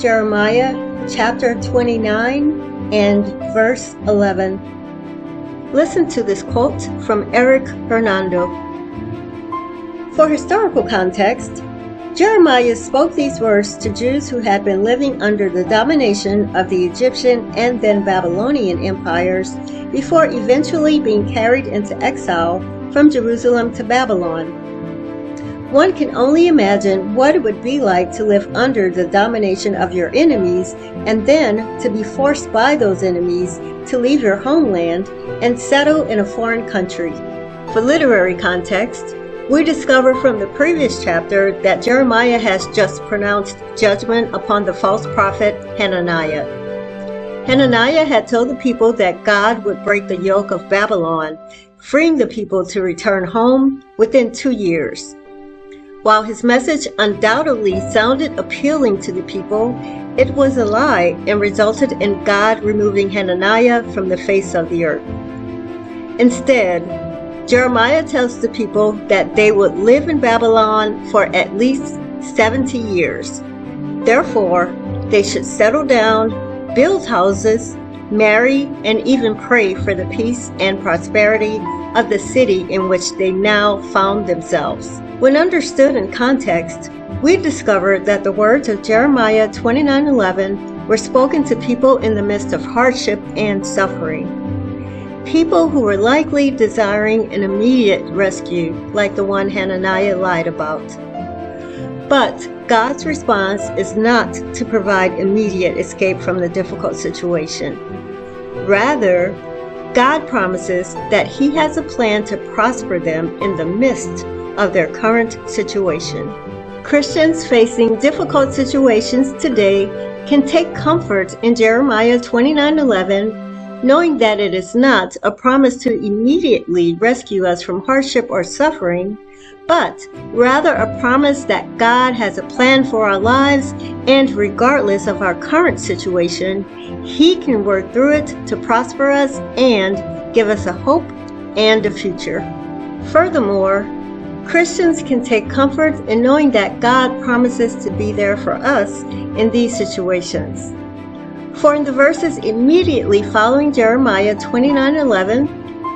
Jeremiah chapter 29 and verse 11. Listen to this quote from Eric Hernando. For historical context, Jeremiah spoke these words to Jews who had been living under the domination of the Egyptian and then Babylonian empires before eventually being carried into exile from Jerusalem to Babylon. One can only imagine what it would be like to live under the domination of your enemies and then to be forced by those enemies to leave your homeland and settle in a foreign country. For literary context, we discover from the previous chapter that Jeremiah has just pronounced judgment upon the false prophet Hananiah. Hananiah had told the people that God would break the yoke of Babylon, freeing the people to return home within 2 years. While his message undoubtedly sounded appealing to the people, it was a lie and resulted in God removing Hananiah from the face of the earth. Instead, Jeremiah tells the people that they would live in Babylon for at least 70 years. Therefore, they should settle down, build houses, marry, and even pray for the peace and prosperity of the city in which they now found themselves. When understood in context, we discover that the words of Jeremiah 29:11 were spoken to people in the midst of hardship and suffering. People who were likely desiring an immediate rescue, like the one Hananiah lied about. But God's response is not to provide immediate escape from the difficult situation. Rather, God promises that He has a plan to prosper them in the midst of their current situation. Christians facing difficult situations today can take comfort in Jeremiah 29:11, knowing that it is not a promise to immediately rescue us from hardship or suffering, but rather a promise that God has a plan for our lives, and regardless of our current situation, He can work through it to prosper us and give us a hope and a future. Furthermore, Christians can take comfort in knowing that God promises to be there for us in these situations. For in the verses immediately following Jeremiah 29:11,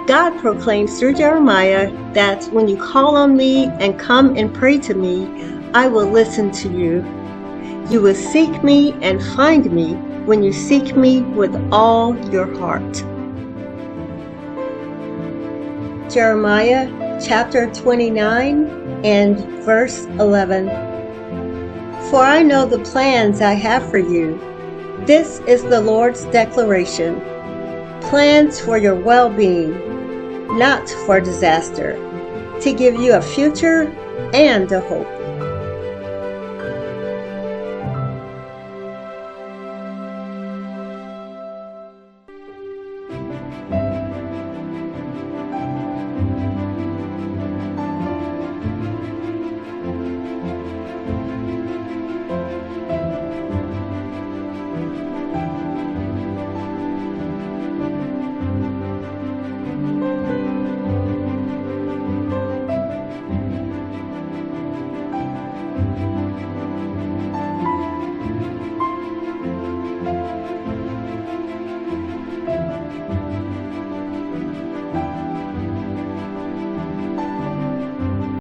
God proclaims through Jeremiah that when you call on me and come and pray to me, I will listen to you. You will seek me and find me when you seek me with all your heart. Jeremiah chapter 29 and verse 11. For I know the plans I have for you. This is the Lord's declaration. Plans for your well-being, not for disaster, to give you a future and a hope.